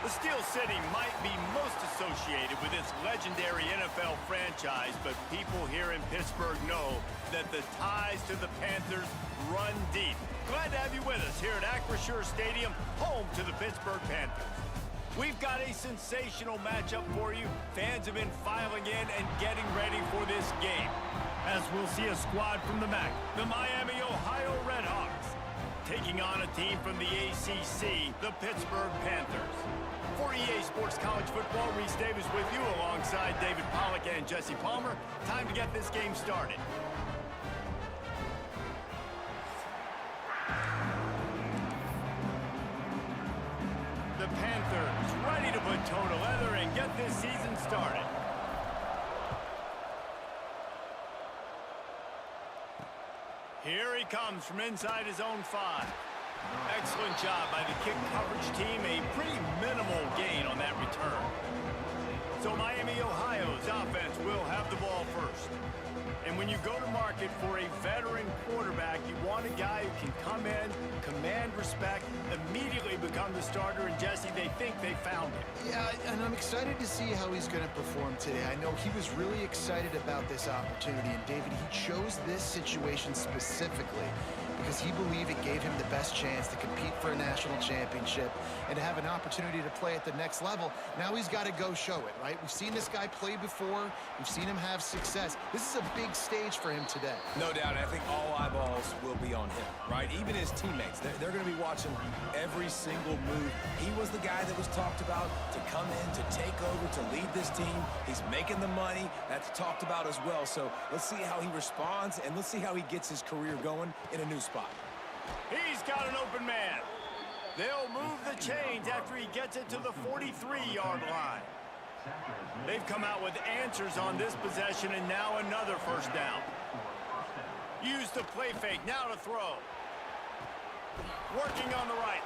The Steel City might be most associated with its legendary NFL franchise, but people here in Pittsburgh know that the ties to the Panthers run deep. Glad to have you with us here at Acrisure Stadium, home to the Pittsburgh Panthers. We've got a sensational matchup for you. Fans have been filing in and getting ready for this game, as we'll see a squad from the MAC, the Miami, Ohio Redhawks, taking on a team from the ACC, the Pittsburgh Panthers. For EA Sports College Football, Reese Davis with you alongside David Pollack and Jesse Palmer. Time to get this game started. The Panthers ready to put toe to leather and get this season started. Here he comes from inside his own 5. Excellent job by the kick coverage team. A pretty minimal gain on that return. So Miami, Ohio's offense will have the ball first. And when you go to market for a veteran quarterback, you want a guy who can come in, command respect, immediately become the starter. And Jesse, they think they found him. Yeah, and I'm excited to see how he's going to perform today. I know he was really excited about this opportunity. And David, he chose this situation specifically because he believed it gave him the best chance to compete for a national championship and to have an opportunity to play at the next level. Now he's got to go show it, right? We've seen this guy play before. We've seen him have success. This is a big stage for him today. No doubt. I think all eyeballs will be on him, right? Even his teammates. They're going to be watching every single move. He was the guy that was talked about to come in, to take over, to lead this team. He's making the money. That's talked about as well. So let's see how he responds, and let's see how he gets his career going in a new spot. He's got an open man. They'll move the chains after he gets it to the 43-yard line. They've come out with answers on this possession, and now another first down. Use the play fake, now to throw. Working on the right.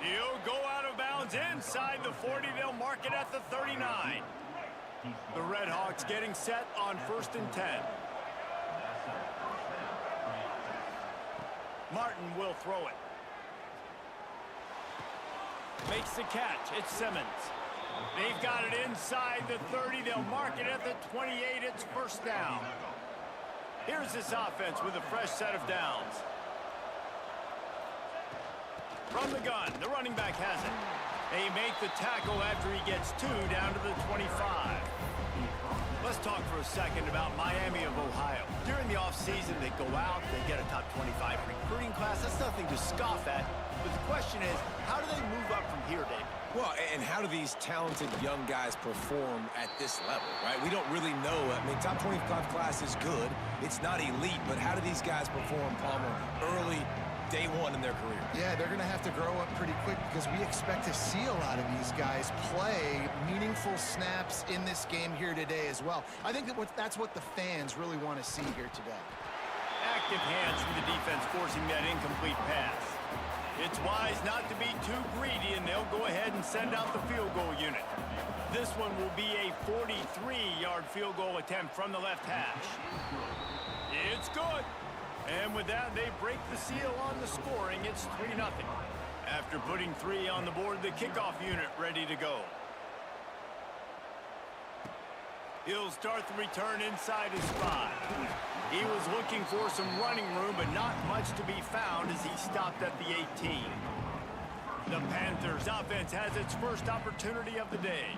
He'll go out of bounds inside the 40. They'll mark it at the 39. The Redhawks getting set on 1st and 10. Martin will throw it. Makes the catch. It's Simmons. They've got it inside the 30. They'll mark it at the 28. It's first down. Here's this offense with a fresh set of downs. From the gun, the running back has it. They make the tackle after he gets 2 down to the 25. Let's talk for a second about Miami of Ohio. During the offseason, they go out, they get a top 25 recruiting class. That's nothing to scoff at. But the question is, how do they move up from here, David? Well, and how do these talented young guys perform at this level, right? We don't really know. I mean, top 25 class is good. It's not elite, but how do these guys perform, Palmer, early, day one in their career? Yeah, they're going to have to grow up pretty quick because we expect to see a lot of these guys play meaningful snaps in this game here today as well. I think that's what the fans really want to see here today. Active hands from the defense forcing that incomplete pass. It's wise not to be too greedy, and they'll go ahead and send out the field goal unit. This one will be a 43-yard field goal attempt from the left hash. It's good. And with that, they break the seal on the scoring. It's 3-0. After putting 3 on the board, the kickoff unit ready to go. He'll start the return inside his spot. He was looking for some running room, but not much to be found as he stopped at the 18. The Panthers offense has its first opportunity of the day.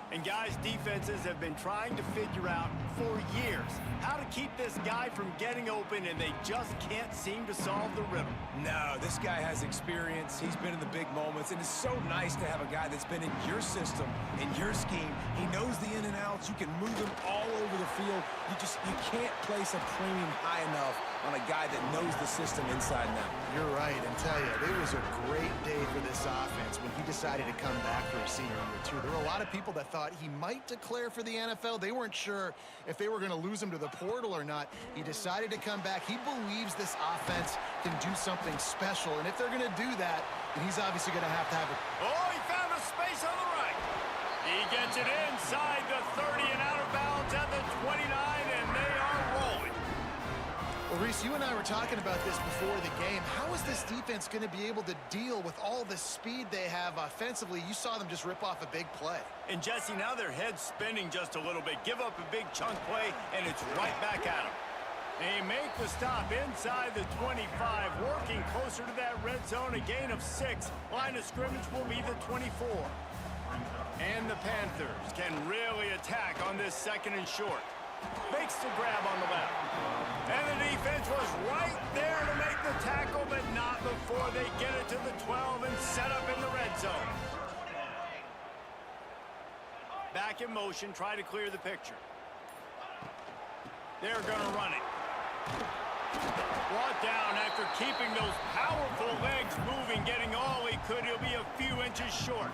And guys, defenses have been trying to figure out for years how to keep this guy from getting open, and they just can't seem to solve the riddle. No, this guy has experience. He's been in the big moments, and it's so nice to have a guy that's been in your system, in your scheme. He knows the in and outs. You can move him all over the field. You can't place a premium high enough on a guy that knows the system inside and out. You're right, and tell you, it was a great day for this offense when he decided to come back for a senior year, too. There were a lot of people that thought he might declare for the NFL. They weren't sure if they were going to lose him to the portal or not. He decided to come back. He believes this offense can do something special, and if they're going to do that, then he's obviously going to have it. Oh, he found a space on the right. He gets it inside the 30 and out of bounds at the 29, and they are rolling. Well, Reese, you and I were talking about this before the game. How is this defense going to be able to deal with all the speed they have offensively? You saw them just rip off a big play. And Jesse, now their head's spinning just a little bit. Give up a big chunk play, and it's right back at them. They make the stop inside the 25, working closer to that red zone, a gain of 6. Line of scrimmage will be the 24. And the Panthers can really attack on this second and short. Makes the grab on the left. And the defense was right there to make the tackle, but not before they get it to the 12 and set up in the red zone. Back in motion, try to clear the picture. They're going to run it. Brought down after keeping those powerful legs moving, getting all he could. He'll be a few inches short.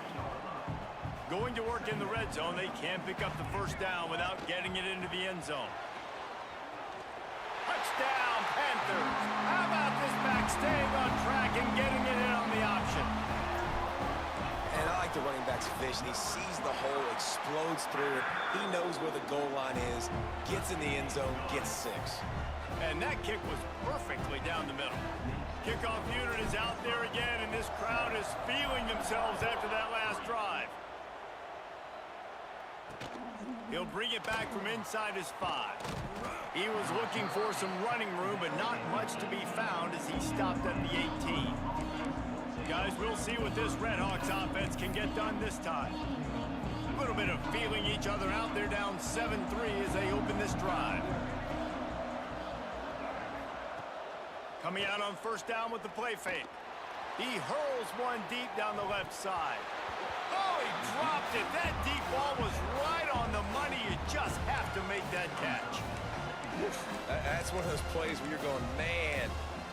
Going to work in the red zone, they can't pick up the first down without getting it into the end zone. Touchdown, Panthers. How about this back staying on track and getting it in on the option? And I like the running back's vision. He sees the hole, explodes through it. He knows where the goal line is, gets in the end zone, gets 6. And that kick was perfectly down the middle. Kickoff unit is out there again, and this crowd is feeling themselves after that last drive. He'll bring it back from inside his 5. He was looking for some running room, but not much to be found as he stopped at the 18. Guys, we'll see what this Redhawks offense can get done this time. A little bit of feeling each other out. They're down 7-3 as they open this drive. Coming out on first down with the play fake. He hurls one deep down the left side. Oh, he dropped it. That deep ball was right on the money. You just have to make that catch. That's one of those plays where you're going, man,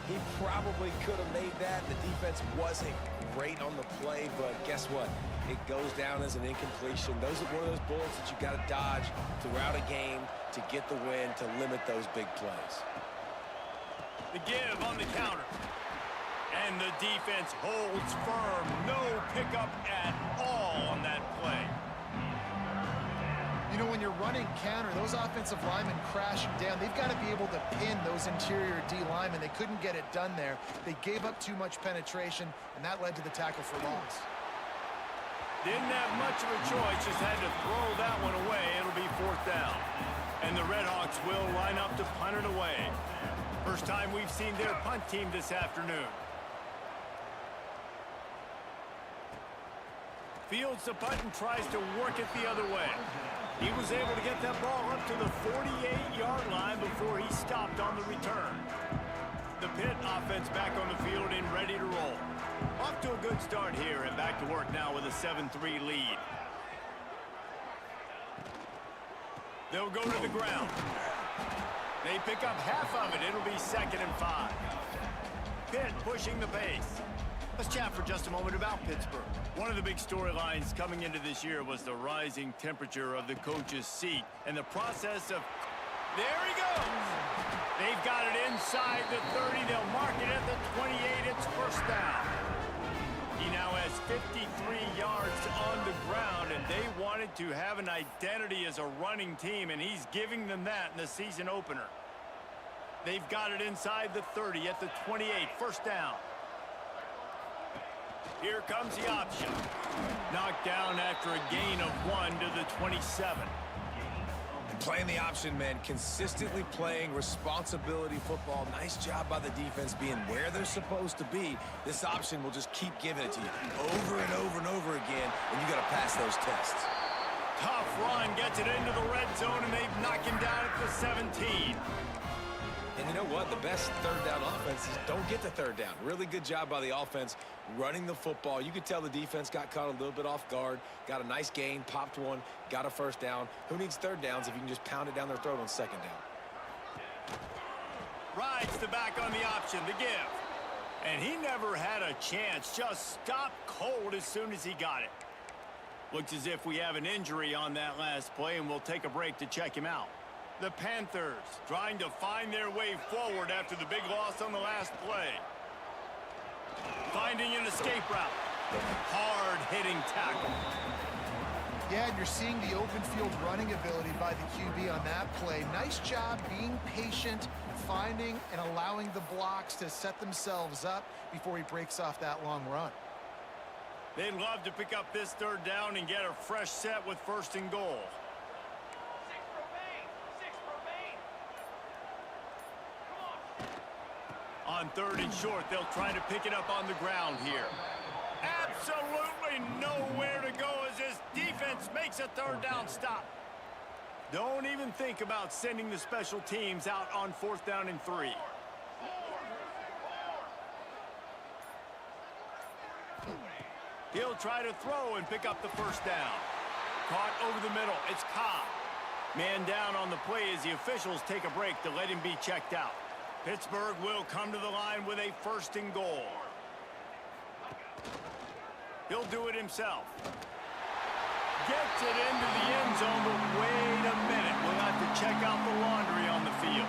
he probably could have made that. The defense wasn't great on the play, but guess what? It goes down as an incompletion. Those are one of those bullets that you got to dodge throughout a game to get the win, to limit those big plays. The give on the counter. And the defense holds firm. No pickup at all on that play. You know, when you're running counter, those offensive linemen crashing down, they've got to be able to pin those interior D linemen. They couldn't get it done there. They gave up too much penetration, and that led to the tackle for loss. Didn't have much of a choice, just had to throw that one away. It'll be 4th down. And the Redhawks will line up to punt it away. First time we've seen their punt team this afternoon. Fields the punt and tries to work it the other way. He was able to get that ball up to the 48-yard line before he stopped on the return. The Pitt offense back on the field and ready to roll. Off to a good start here and back to work now with a 7-3 lead. They'll go to the ground. They pick up half of it. It'll be 2nd and 5. Pitt pushing the pace. Let's chat for just a moment about Pittsburgh. One of the big storylines coming into this year was the rising temperature of the coach's seat and the process of... There he goes! They've got it inside the 30. They'll mark it at the 28. It's first down. He now has 53 yards on the ground, and they wanted to have an identity as a running team, and he's giving them that in the season opener. They've got it inside the 30 at the 28. First down. Here comes the option. Knocked down after a gain of 1 to the 27. Playing the option, man, consistently playing responsibility football. Nice job by the defense being where they're supposed to be. This option will just keep giving it to you over and over and over again, and you got to pass those tests. Tough run, gets it into the red zone, and they've knocked him down at the 17. And you know what? The best third down offenses don't get the third down. Really good job by the offense running the football. You could tell the defense got caught a little bit off guard, got a nice gain, popped one, got a first down. Who needs third downs if you can just pound it down their throat on second down? Rides the back on the option, the give. And he never had a chance, just stopped cold as soon as he got it. Looks as if we have an injury on that last play, and we'll take a break to check him out. The Panthers trying to find their way forward after the big loss on the last play. Finding an escape route. Hard-hitting tackle. Yeah, and you're seeing the open field running ability by the QB on that play. Nice job being patient, finding and allowing the blocks to set themselves up before he breaks off that long run. They'd love to pick up this third down and get a fresh set with 1st and goal. On 3rd and short, they'll try to pick it up on the ground here. Absolutely nowhere to go as this defense makes a 3rd down stop. Don't even think about sending the special teams out on 4th down and 3. He'll try to throw and pick up the 1st down. Caught over the middle. It's Cobb. Man down on the play as the officials take a break to let him be checked out. Pittsburgh will come to the line with a 1st and goal. He'll do it himself. Gets it into the end zone, but wait a minute. We'll have to check out the laundry on the field.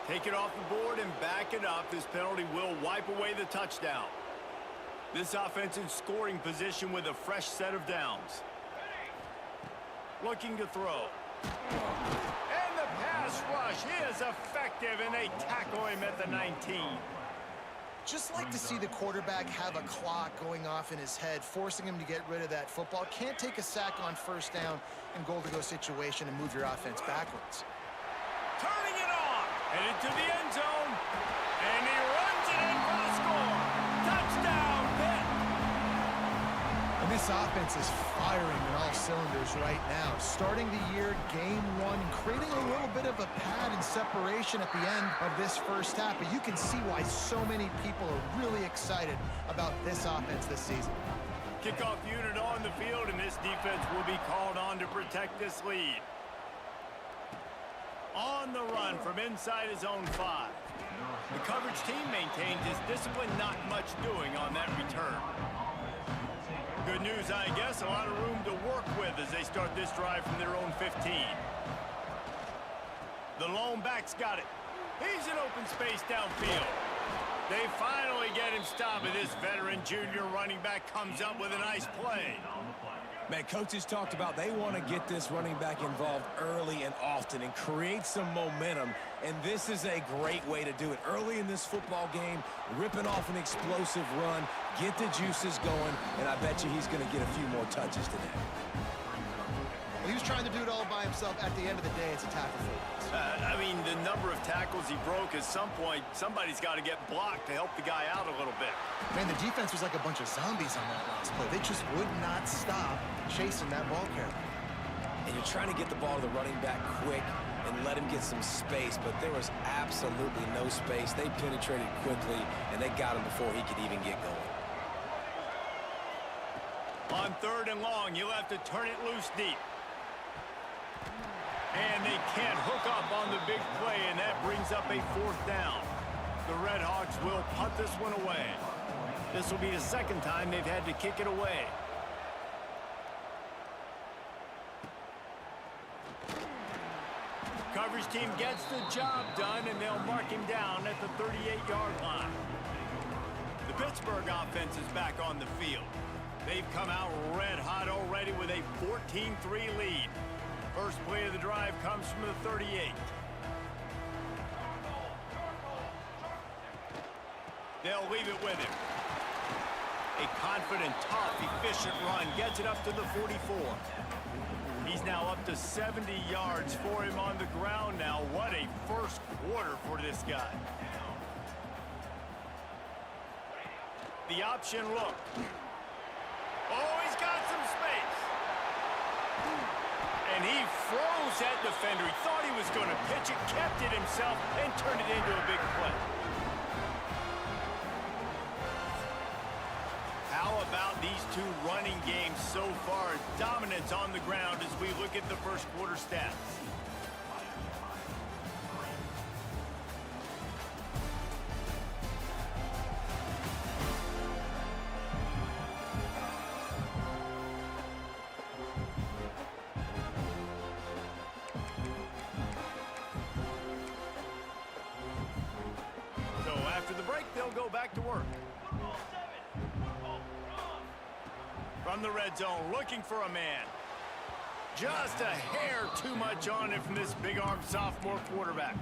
Take it off the board and back it up. This penalty will wipe away the touchdown. This offense in scoring position with a fresh set of downs. Looking to throw. And the pass rush is effective, and they tackle him at the 19. Just like to see the quarterback have a clock going off in his head, forcing him to get rid of that football. Can't take a sack on 1st down and goal-to-go situation and move your offense backwards. Turning it on. Headed to the end zone. And he runs it in for the score. Touchdown, Pitt. And this offense is firing on all cylinders right now. Starting the year, game 1, creating a little bit of a pad and separation at the end of this 1st half. But you can see why so many people are really excited about this offense this season. Kickoff unit on the field, and this defense will be called on to protect this lead. On the run from inside his own 5. The coverage team maintains his discipline, not much doing on that return. Good news, I guess, a lot of room to work with as they start this drive from their own 15. The lone back's got it. He's in open space downfield. They finally get him stopped, and this veteran junior running back comes up with a nice play. Man, coaches talked about they want to get this running back involved early and often and create some momentum, and this is a great way to do it. Early in this football game, ripping off an explosive run, get the juices going, and I bet you he's going to get a few more touches today. Well, he was trying to do it all by himself. At the end of the day, it's a tackle for us. I mean, the number of tackles he broke, at some point, somebody's got to get blocked to help the guy out a little bit. Man, the defense was like a bunch of zombies on that last play. They just would not stop chasing that ball carrier. And you're trying to get the ball to the running back quick and let him get some space, but there was absolutely no space. They penetrated quickly, and they got him before he could even get going. On 3rd and long, you'll have to turn it loose deep. And they can't hook up on the big play, and that brings up a 4th down. The Red Hawks will punt this one away. This will be the 2nd time they've had to kick it away. Coverage team gets the job done, and they'll mark him down at the 38-yard line. The Pittsburgh offense is back on the field. They've come out red hot already with a 14-3 lead. First play of the drive comes from the 38. They'll leave it with him. A confident, tough, efficient run gets it up to the 44. He's now up to 70 yards for him on the ground now. What a first quarter for this guy. The option look. Oh, he's got some space. And he froze that defender. He thought he was going to pitch it, kept it himself, and turned it into a big play. How about these two running games so far? Dominance on the ground as we look at the first quarter stats. So after the break, they'll go back to work. From the red zone, looking for a man. Just a hair too much on it from this big-armed sophomore quarterback.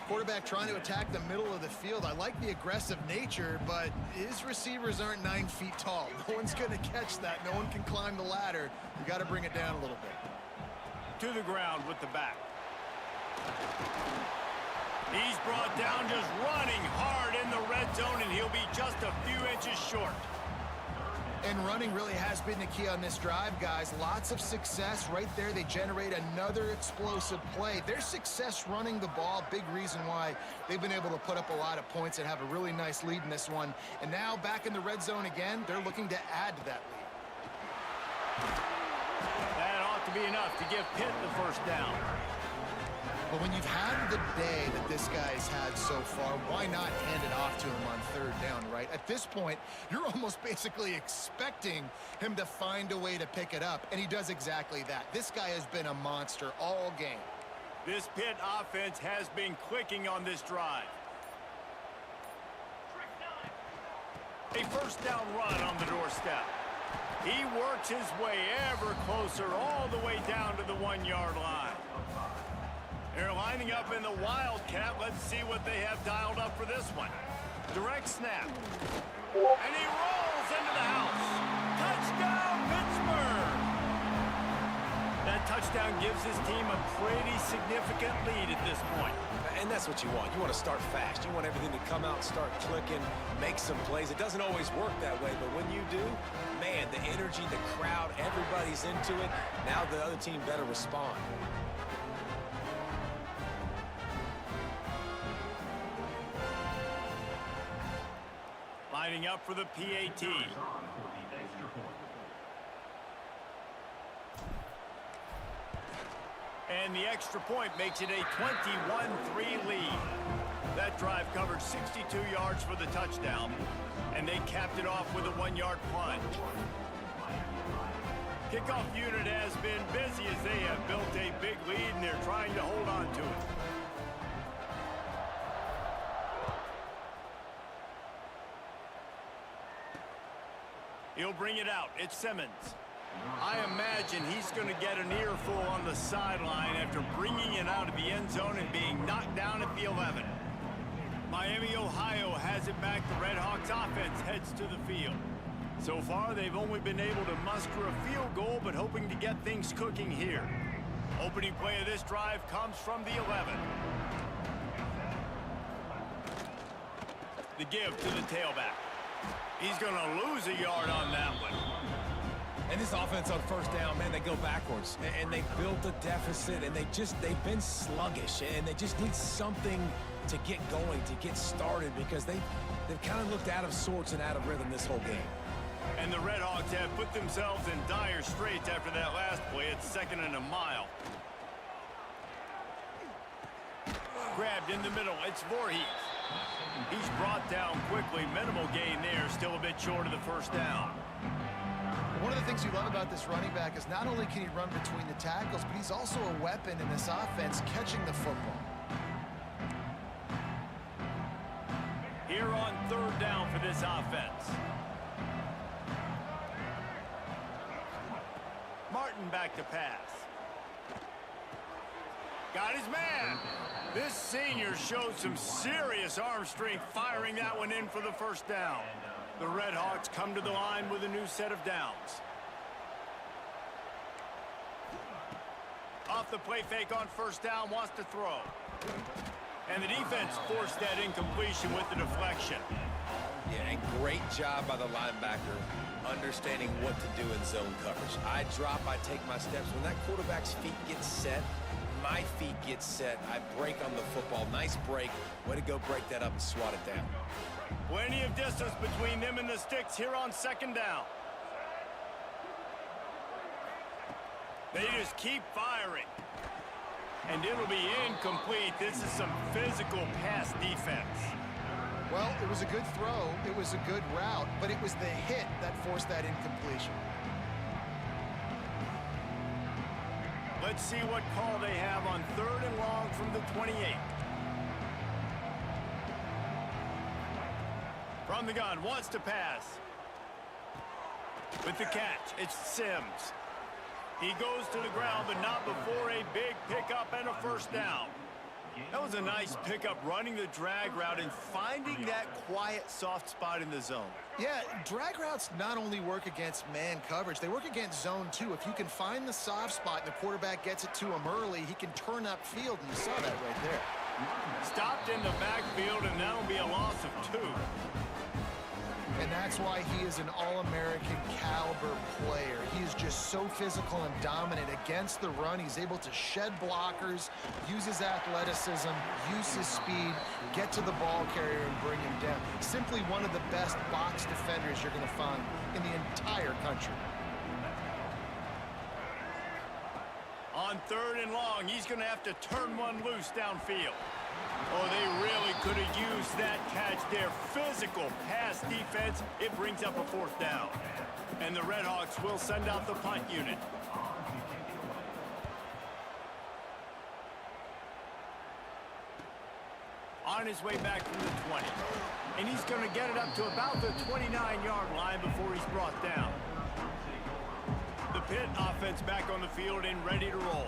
Quarterback trying to attack the middle of the field. I like the aggressive nature, but his receivers aren't 9 feet tall. No one's going to catch that. No one can climb the ladder. You got to bring it down a little bit. To the ground with the back. He's brought down, just running hard in the red zone, and he'll be just a few inches short. And running really has been the key on this drive, guys. Lots of success right there. They generate another explosive play. Their success running the ball, big reason why they've been able to put up a lot of points and have a really nice lead in this one. And now back in the red zone again, they're looking to add to that lead. That ought to be enough to give Pitt the first down. But when you've had the day that this guy's had so far, why not hand it off to him on third down, right? At this point, you're almost basically expecting him to find a way to pick it up, and he does exactly that. This guy has been a monster all game. This Pitt offense has been clicking on this drive. A first down run on the doorstep. He works his way ever closer all the way down to the 1-yard line. They're lining up in the Wildcat. Let's see what they have dialed up for this one. Direct snap. And he rolls into the house. Touchdown, Pittsburgh! That touchdown gives his team a pretty significant lead at this point. And that's what you want. You want to start fast. You want everything to come out and start clicking, make some plays. It doesn't always work that way, but when you do, man, the energy, the crowd, everybody's into it. Now the other team better respond. Lining up for the PAT. And the extra point makes it a 21-3 lead. That drive covered 62 yards for the touchdown, and they capped it off with a 1-yard plunge. Kickoff unit has been busy as they have built a big lead, and they're trying to hold on to it. He'll bring it out. It's Simmons. I imagine he's going to get an earful on the sideline after bringing it out of the end zone and being knocked down at the 11. Miami, Ohio has it back. The Redhawks offense heads to the field. So far, they've only been able to muster a field goal, but hoping to get things cooking here. Opening play of this drive comes from the 11. The give to the tailback. He's going to lose a yard on that one. And this offense on first down, man, they go backwards. And they built a deficit, and they've been sluggish. And they just need something to get going, to get started, because they've kind of looked out of sorts and out of rhythm this whole game. And the Redhawks have put themselves in dire straits after that last play. It's 2nd and a mile. Grabbed in the middle. It's Voorhees. He's brought down quickly. Minimal gain there. Still a bit short of the first down. One of the things you love about this running back is not only can he run between the tackles, but he's also a weapon in this offense catching the football. Here on third down for this offense. Martin back to pass. Got his man. This senior showed some serious arm strength firing that one in for the first down. The Redhawks come to the line with a new set of downs. Off the play fake on first down, wants to throw. And the defense forced that incompletion with the deflection. Yeah, and great job by the linebacker understanding what to do in zone coverage. I drop, I take my steps. When that quarterback's feet get set, my feet get set. I break on the football. Nice break. Way to go break that up and swat it down. Plenty of distance between them and the sticks here on second down. They just keep firing. And it'll be incomplete. This is some physical pass defense. Well, it was a good throw. It was a good route, but it was the hit that forced that incompletion. Let's see what call they have on third and long from the 28. From the gun, wants to pass. With the catch, it's Sims. He goes to the ground, but not before a big pickup and a first down. That was a nice pickup, running the drag route and finding that quiet, soft spot in the zone. Yeah, drag routes not only work against man coverage, they work against zone too. If you can find the soft spot and the quarterback gets it to him early, he can turn upfield, and you saw that right there. Stopped in the backfield, and that'll be a loss of 2. And that's why he is an All-American caliber player. He is just so physical and dominant against the run. He's able to shed blockers, use his athleticism, use his speed, get to the ball carrier and bring him down. Simply one of the best box defenders you're going to find in the entire country. On 3rd and long, he's going to have to turn one loose downfield. Oh, they really could have used that catch there. Physical pass defense. It brings up a 4th down. And the Redhawks will send out the punt unit. On his way back from the 20. And he's going to get it up to about the 29-yard line before he's brought down. The Pitt offense back on the field and ready to roll.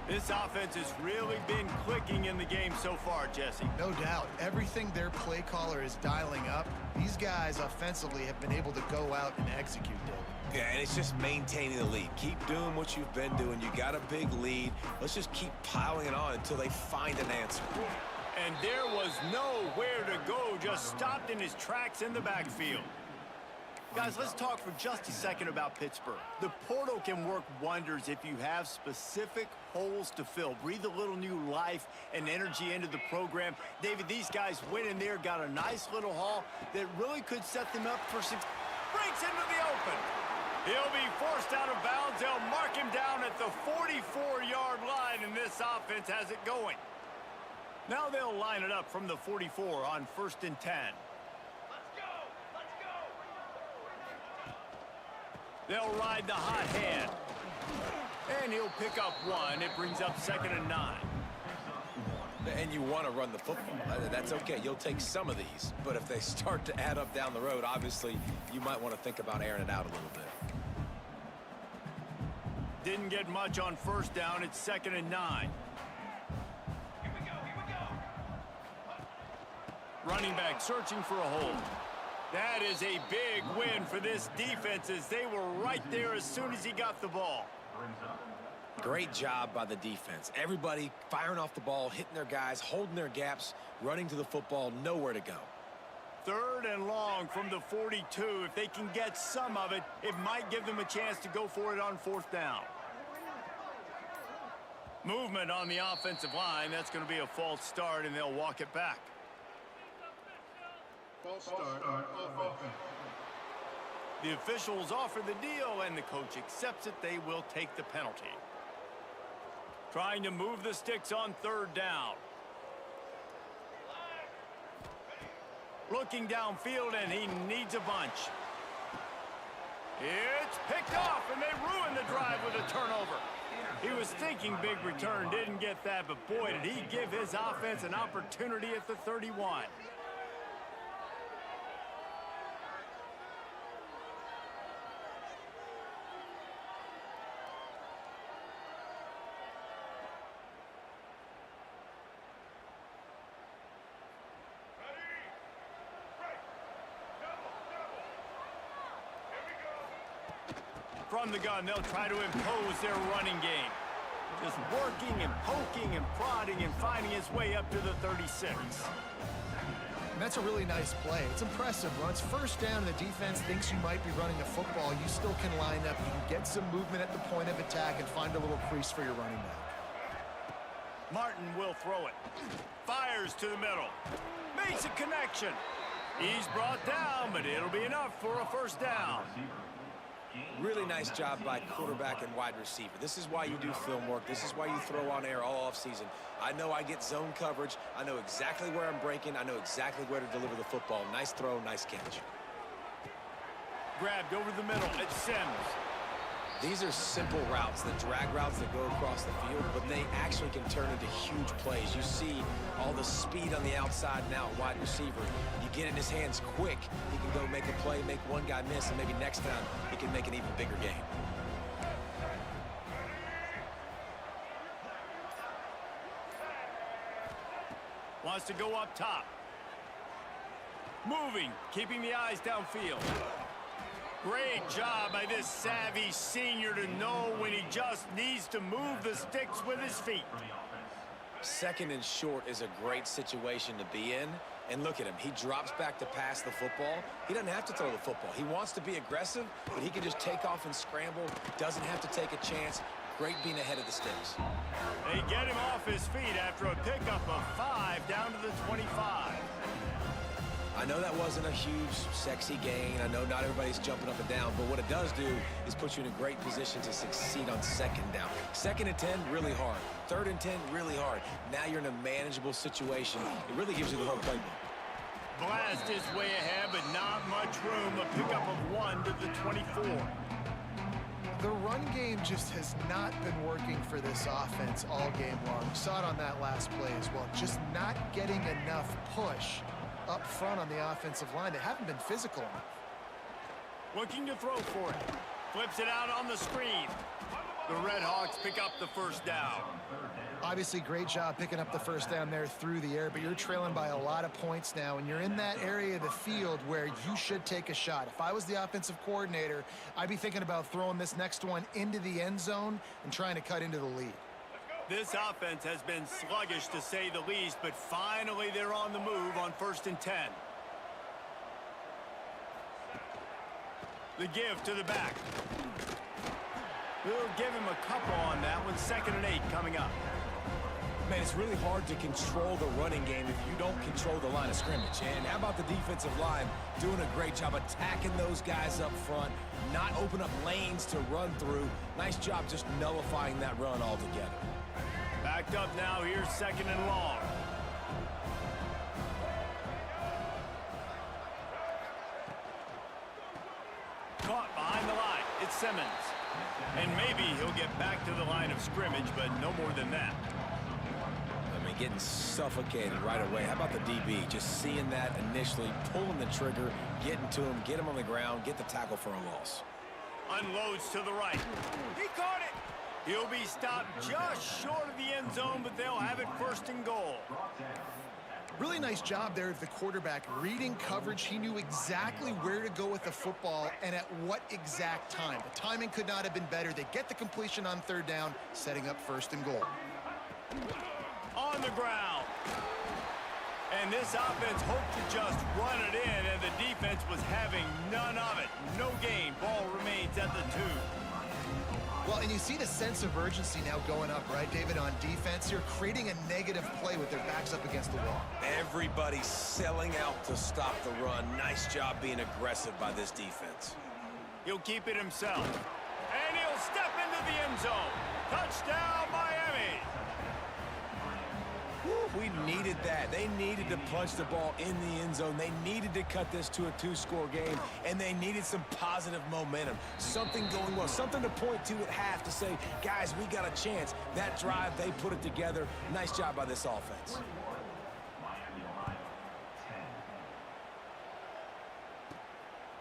This offense has really been clicking in the game so far, Jesse. No doubt. Everything their play caller is dialing up, these guys offensively have been able to go out and execute it. Yeah, and it's just maintaining the lead. Keep doing what you've been doing. You got a big lead. Let's just keep piling it on until they find an answer. And there was nowhere to go, just stopped in his tracks in the backfield. Guys, let's talk for just a second about Pittsburgh. The portal can work wonders if you have specific holes to fill. Breathe a little new life and energy into the program. David, these guys went in there, got a nice little haul that really could set them up for success. Breaks into the open. He'll be forced out of bounds. They'll mark him down at the 44-yard line, and this offense has it going. Now they'll line it up from the 44 on 1st and 10. They'll ride the hot hand. And he'll pick up 1. It brings up 2nd and 9. And you want to run the football. That's okay. You'll take some of these. But if they start to add up down the road, obviously, you might want to think about airing it out a little bit. Didn't get much on 1st down. It's 2nd and 9. Here we go. Running back searching for a hole. That is a big win for this defense, as they were right there as soon as he got the ball. Great job by the defense. Everybody firing off the ball, hitting their guys, holding their gaps, running to the football, nowhere to go. 3rd and long from the 42. If they can get some of it, it might give them a chance to go for it on 4th down. Movement on the offensive line. That's going to be a false start, and they'll walk it back. False start on offense. The officials offer the deal, and the coach accepts it. They will take the penalty. Trying to move the sticks on 3rd down. Looking downfield, and he needs a bunch. It's picked off, and they ruin the drive with a turnover. He was thinking big return, didn't get that, but boy, did he give his offense an opportunity at the 31. From the gun, they'll try to impose their running game. Just working and poking and prodding and finding his way up to the 36. And that's a really nice play. It's impressive. Once 1st down and the defense thinks you might be running the football, you still can line up. You can get some movement at the point of attack and find a little crease for your running back. Martin will throw it. Fires to the middle. Makes a connection. He's brought down, but it'll be enough for a 1st down. Really nice job by quarterback and wide receiver. This is why you do film work. This is why you throw on air all offseason. I know I get zone coverage. I know exactly where I'm breaking. I know exactly where to deliver the football. Nice throw, nice catch. Grabbed over the middle. It's Sims. These are simple routes, the drag routes that go across the field, but they actually can turn into huge plays. You see all the speed on the outside now, wide receiver. You get it in his hands quick, he can go make a play, make one guy miss, and maybe next time he can make an even bigger game. Wants to go up top. Moving, keeping the eyes downfield. Great job by this savvy senior to know when he just needs to move the sticks with his feet. Second and short is a great situation to be in. And look at him. He drops back to pass the football. He doesn't have to throw the football. He wants to be aggressive, but he can just take off and scramble. Doesn't have to take a chance. Great being ahead of the sticks. They get him off his feet after a pickup of 5 down to the 25. I know that wasn't a huge, sexy gain. I know not everybody's jumping up and down, but what it does do is put you in a great position to succeed on second down. Second and 10, really hard. Third and 10, really hard. Now you're in a manageable situation. It really gives you the whole playbook. Blast his way ahead, but not much room. A pickup of 1 to the 24. The run game just has not been working for this offense all game long. We saw it on that last play as well. Just not getting enough push up front on the offensive line. They haven't been physical enough. Looking to throw for it. Flips it out on the screen. The Red Hawks pick up the first down. Obviously, great job picking up the first down there through the air, but you're trailing by a lot of points now, and you're in that area of the field where you should take a shot. If I was the offensive coordinator, I'd be thinking about throwing this next one into the end zone and trying to cut into the lead. This offense has been sluggish to say the least, but finally they're on the move on 1st and 10. The give to the back. We'll give him a couple on that one. 2nd and 8 coming up. Man, it's really hard to control the running game if you don't control the line of scrimmage. And how about the defensive line doing a great job attacking those guys up front, not open up lanes to run through. Nice job just nullifying that run altogether. Backed up now, here's 2nd and long. Caught behind the line, it's Simmons. And maybe he'll get back to the line of scrimmage, but no more than that. I mean, getting suffocated right away. How about the DB? Just seeing that initially, pulling the trigger, getting to him, get him on the ground, get the tackle for a loss. Unloads to the right. He caught it. He'll be stopped just short of the end zone, but they'll have it 1st and goal. Really nice job there of the quarterback. Reading coverage, he knew exactly where to go with the football and at what exact time. The timing could not have been better. They get the completion on 3rd down, setting up 1st and goal. On the ground. And this offense hoped to just run it in, and the defense was having none of it. No gain. Ball remains at the 2. Well, and you see the sense of urgency now going up, right, David, on defense. You're creating a negative play with their backs up against the wall. Everybody's selling out to stop the run. Nice job being aggressive by this defense. He'll keep it himself. And he'll step into the end zone. Touchdown, Miami. We needed that. They needed to punch the ball in the end zone. They needed to cut this to a 2-score game, and they needed some positive momentum. Something going well, something to point to at half to say, guys, we got a chance. That drive, they put it together. Nice job by this offense.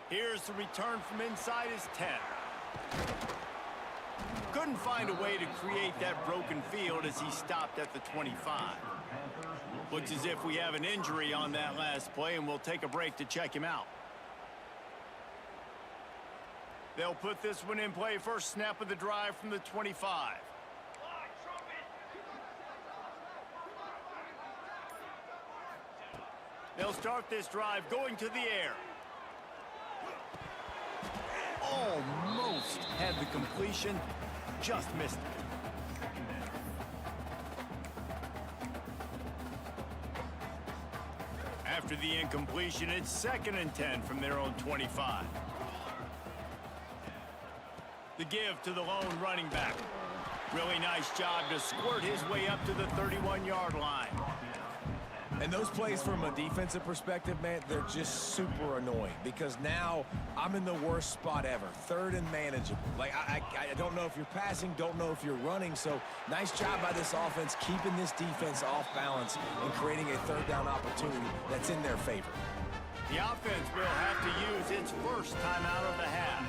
Here's the return from inside his 10. Couldn't find a way to create that broken field as he stopped at the 25. Looks as if we have an injury on that last play, and we'll take a break to check him out. They'll put this one in play. First snap of the drive from the 25. They'll start this drive going to the air. Almost had the completion, just missed it. After the incompletion, it's 2nd and 10 from their own 25. The give to the lone running back. Really nice job to squirt his way up to the 31-yard line. And those plays from a defensive perspective, man, they're just super annoying because now I'm in the worst spot ever, third and manageable. Like, I don't know if you're passing, don't know if you're running, so nice job by this offense keeping this defense off balance and creating a third down opportunity that's in their favor. The offense will have to use its first timeout of the half.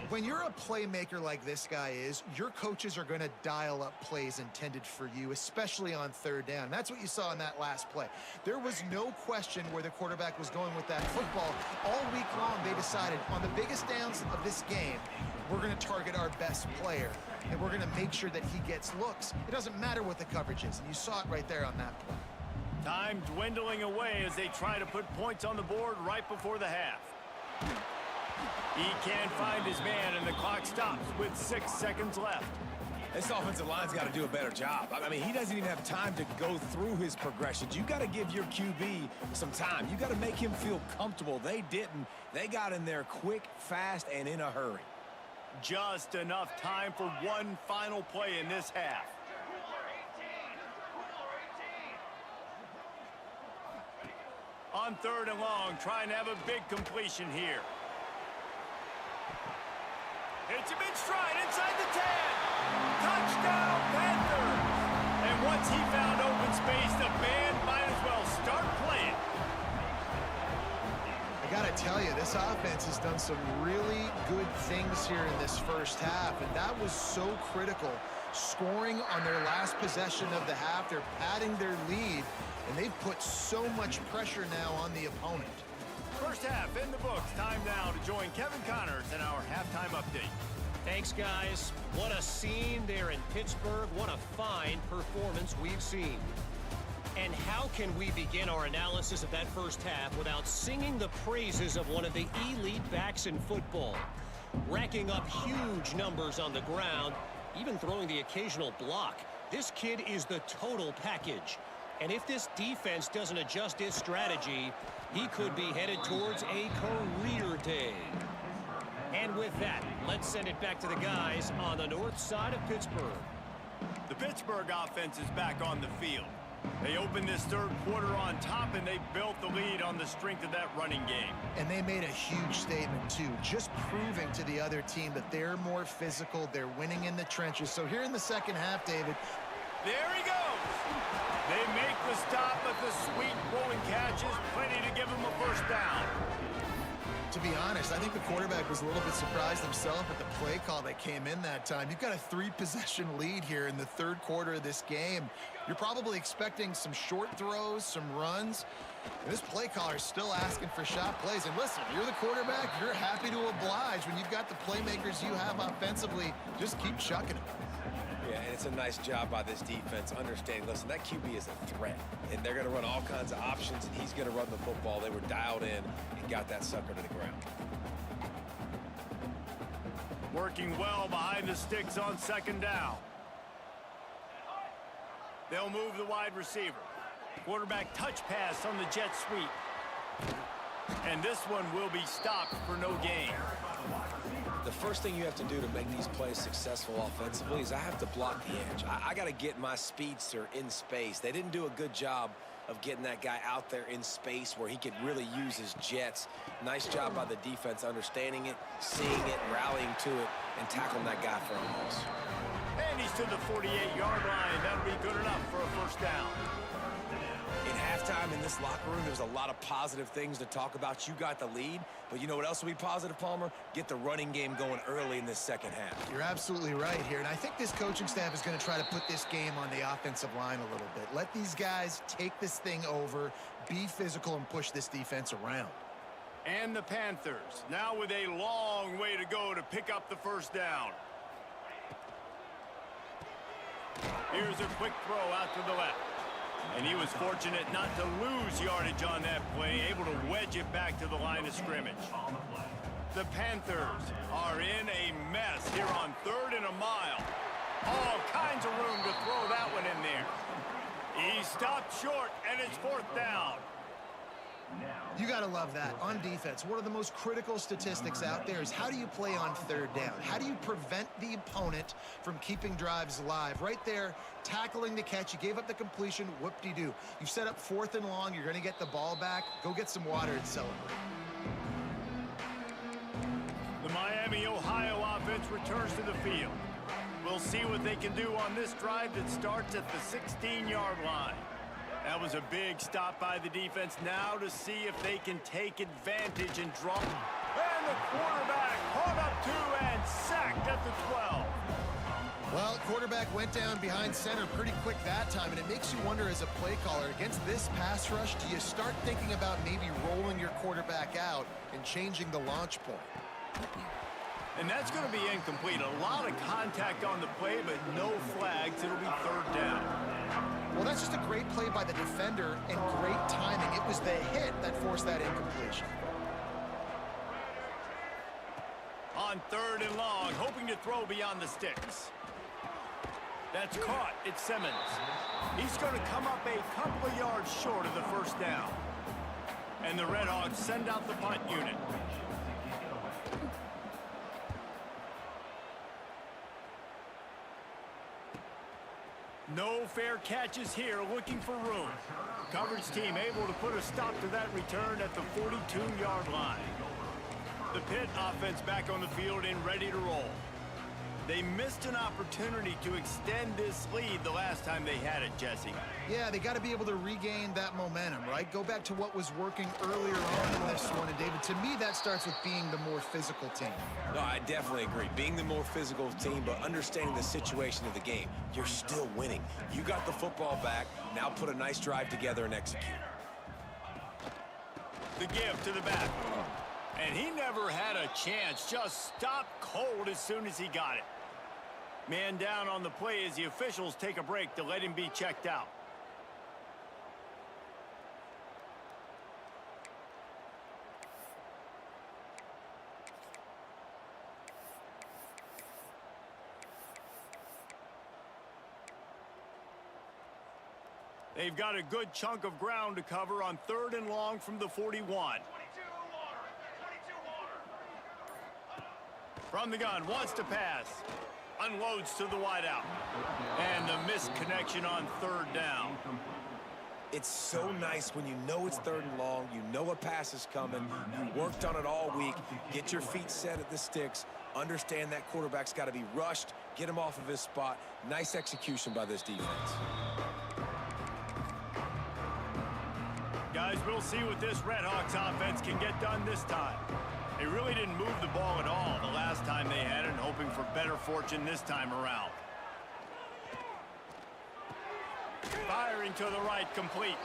When you're a playmaker like this guy is, your coaches are going to dial up plays intended for you, especially on third down. That's what you saw in that last play. There was no question where the quarterback was going with that football. All week long, they decided on the biggest downs of this game, we're going to target our best player, and we're going to make sure that he gets looks. It doesn't matter what the coverage is, and you saw it right there on that play. Time dwindling away as they try to put points on the board right before the half. He can't find his man, and the clock stops with 6 seconds left. This offensive line's got to do a better job. I mean, he doesn't even have time to go through his progressions. You got to give your QB some time. You got to make him feel comfortable. They didn't. They got in there quick, fast, and in a hurry. Just enough time for one final play in this half. On third and long, trying to have a big completion here. Hits him in stride inside the 10. Touchdown, Panthers! And once he found open space, the band might as well start playing. I got to tell you, this offense has done some really good things here in this first half, and that was so critical. Scoring on their last possession of the half, they're padding their lead, and they've put so much pressure now on the opponent. First half in the books. Time now to join Kevin Connors in our halftime update. Thanks, guys. What a scene there in Pittsburgh. What a fine performance we've seen. And how can we begin our analysis of that first half without singing the praises of one of the elite backs in football? Racking up huge numbers on the ground, even throwing the occasional block. This kid is the total package. And if this defense doesn't adjust its strategy, he could be headed towards a career day. And with that, let's send it back to the guys on the north side of Pittsburgh. The Pittsburgh offense is back on the field. They opened this third quarter on top, and they built the lead on the strength of that running game. And they made a huge statement, too, just proving to the other team that they're more physical, they're winning in the trenches. So here in the second half, David. There he goes. They make the stop, but the sweet rolling catch is plenty to give him a first down. To be honest, I think the quarterback was a little bit surprised himself at the play call that came in that time. You've got a 3-possession lead here in the third quarter of this game. You're probably expecting some short throws, some runs. And this play caller is still asking for shot plays. And listen, you're the quarterback. You're happy to oblige when you've got the playmakers you have offensively. Just keep chucking them. Yeah, and it's a nice job by this defense understanding, listen, that QB is a threat, and they're going to run all kinds of options, and he's going to run the football. They were dialed in and got that sucker to the ground. Working well behind the sticks on second down. They'll move the wide receiver. Quarterback touch pass on the jet sweep. And this one will be stopped for no gain. The first thing you have to do to make these plays successful offensively is I have to block the edge. I got to get my speedster in space. They didn't do a good job of getting that guy out there in space where he could really use his jets. Nice job by the defense understanding it, seeing it, rallying to it, and tackling that guy for a loss. And he's to the 48-yard line. That'll be good enough for a first down. In halftime in this locker room, there's a lot of positive things to talk about. You got the lead, but you know what else will be positive, Palmer? Get the running game going early in this second half. You're absolutely right here, and I think this coaching staff is going to try to put this game on the offensive line a little bit. Let these guys take this thing over, be physical, and push this defense around. And the Panthers, now with a long way to go to pick up the first down. Here's a quick throw out to the left. And he was fortunate not to lose yardage on that play, able to wedge it back to the line of scrimmage. The Panthers are in a mess here on third and a mile. All kinds of room to throw that one in there. He stopped short, and it's fourth down. You got gotta love that. On defense, one of the most critical statistics out there is how do you play on third down? How do you prevent the opponent from keeping drives alive? Right there, tackling the catch. You gave up the completion. Whoop-de-doo. You've set up 4th and long. You're going to get the ball back. Go get some water and celebrate. The Miami, Ohio offense returns to the field. We'll see what they can do on this drive that starts at the 16-yard line. That was a big stop by the defense. Now to see if they can take advantage and draw. And the quarterback caught up to and sacked at the 12. Well, quarterback went down behind center pretty quick that time, and it makes you wonder as a play caller, against this pass rush, do you start thinking about maybe rolling your quarterback out and changing the launch point? And that's going to be incomplete. A lot of contact on the play, but no flags. It'll be 3rd down. Well, that's just a great play by the defender and great timing. It was the hit that forced that incompletion. On 3rd and long, hoping to throw beyond the sticks. That's caught. It's Simmons. He's going to come up a couple of yards short of the 1st down. And the Redhawks send out the punt unit. No fair catches here, looking for room. Coverage team able to put a stop to that return at the 42-yard line. The Pitt offense back on the field and ready to roll. They missed an opportunity to extend this lead the last time they had it, Jesse. Yeah, they got to be able to regain that momentum, right? Go back to what was working earlier on in this one. And, David, to me, that starts with being the more physical team. No, I definitely agree. Being the more physical team, but understanding the situation of the game. You're still winning. You got the football back. Now put a nice drive together and execute. The give to the back. And he never had a chance. Just stopped cold as soon as he got it. Man down on the play as the officials take a break to let him be checked out. They've got a good chunk of ground to cover on 3rd and long from the 41. From the gun, wants to pass. Unloads to the wideout. And the missed connection on 3rd down. It's so nice when you know it's 3rd and long, you know a pass is coming, you worked on it all week, get your feet set at the sticks, understand that quarterback's got to be rushed, get him off of his spot. Nice execution by this defense. Guys, we'll see what this Redhawks offense can get done this time. They really didn't move the ball at all the last time they had it, and hoping for better fortune this time around. Firing to the right, complete.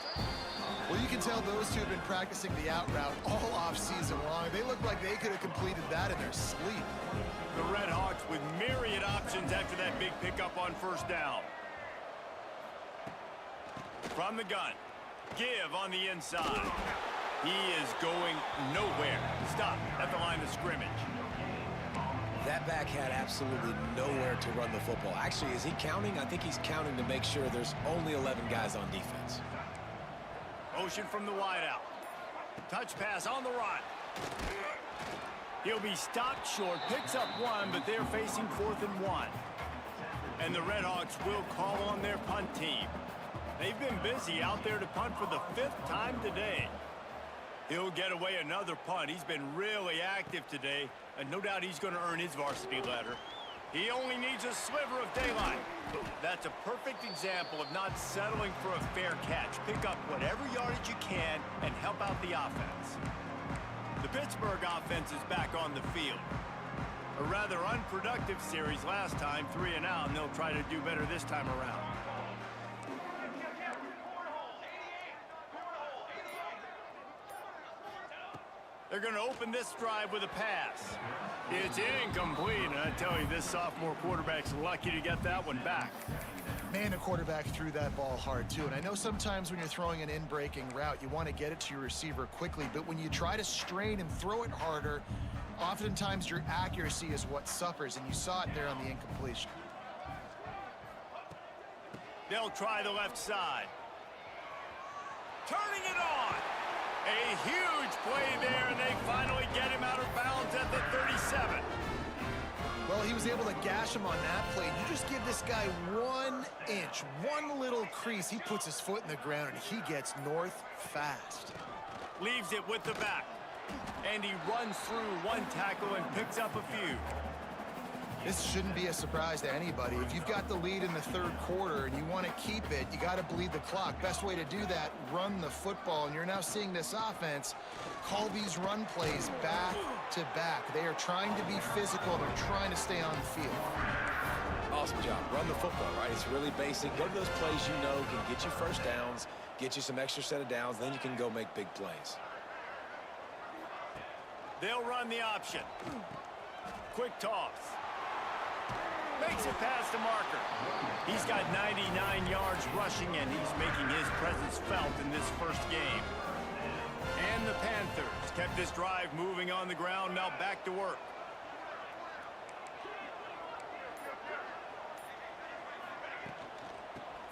Well, you can tell those two have been practicing the out route all off-season long. They look like they could have completed that in their sleep. The Redhawks with myriad options after that big pickup on 1st down. From the gun. Give on the inside. He is going nowhere. Stop at the line of scrimmage. That back had absolutely nowhere to run the football. Actually, is he counting? I think he's counting to make sure there's only 11 guys on defense. Motion from the wideout. Touch pass on the run. He'll be stopped short. Picks up 1, but they're facing 4th and 1. And the Redhawks will call on their punt team. They've been busy out there to punt for the 5th time today. He'll get away another punt. He's been really active today, and no doubt he's going to earn his varsity letter. He only needs a sliver of daylight. That's a perfect example of not settling for a fair catch. Pick up whatever yardage you can and help out the offense. The Pittsburgh offense is back on the field. A rather unproductive series last time, 3 and out, and they'll try to do better this time around. They're going to open this drive with a pass. It's incomplete, and I tell you, this sophomore quarterback's lucky to get that one back. Man, the quarterback threw that ball hard, too. And I know sometimes when you're throwing an in-breaking route, you want to get it to your receiver quickly. But when you try to strain and throw it harder, oftentimes your accuracy is what suffers, and you saw it there on the incompletion. They'll try the left side. Turning it on. A huge play there, and they finally get him out of bounds at the 37. Well, he was able to gash him on that play. You just give this guy 1 inch, one little crease. He puts his foot in the ground, and he gets north fast. Leaves it with the back. And he runs through one tackle and picks up a few. This shouldn't be a surprise to anybody. If you've got the lead in the third quarter and you want to keep it, you got to bleed the clock. Best way to do that, run the football. And you're now seeing this offense call these run plays back to back. They are trying to be physical. They're trying to stay on the field. Awesome job. Run the football, right? It's really basic. Go to those plays you know can get you first downs, get you some extra set of downs, then you can go make big plays. They'll run the option. Quick toss. Makes it past the marker. He's got 99 yards rushing, and he's making his presence felt in this first game. And the Panthers kept this drive moving on the ground, now back to work.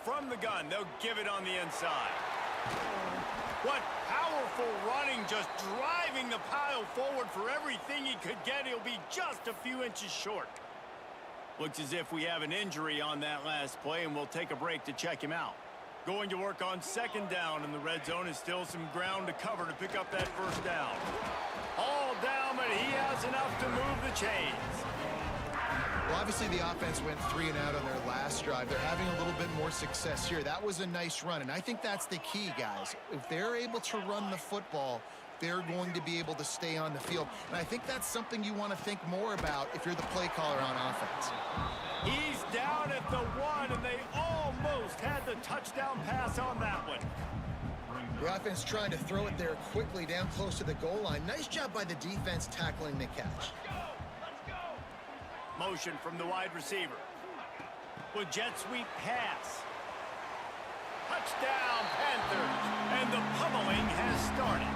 From the gun, they'll give it on the inside. What powerful running, just driving the pile forward for everything he could get. He'll be just a few inches short. Looks as if we have an injury on that last play, and we'll take a break to check him out. Going to work on second down, and the red zone is still some ground to cover to pick up that first down. All down, but he has enough to move the chains. Well, obviously the offense went 3 and out on their last drive. They're having a little bit more success here. That was a nice run, and I think that's the key, guys. If they're able to run the football, they're going to be able to stay on the field. And I think that's something you want to think more about if you're the play caller on offense. He's down at the 1, and they almost had the touchdown pass on that one. The offense trying to throw it there quickly down close to the goal line. Nice job by the defense tackling the catch. Motion from the wide receiver. With jet sweep pass. Touchdown, Panthers. And the pummeling has started.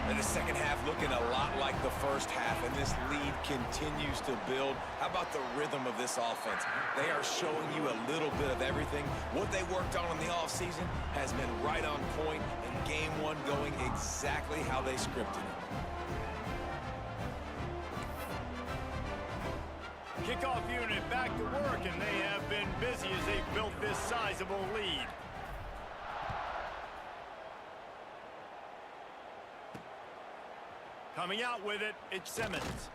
And the second half looking a lot like the first half, and this lead continues to build. How about the rhythm of this offense? They are showing you a little bit of everything. What they worked on in the offseason has been right on point, and game one going exactly how they scripted it. Kickoff unit back to work, and they have been busy as they've built this sizable lead. Coming out with it, it's Simmons.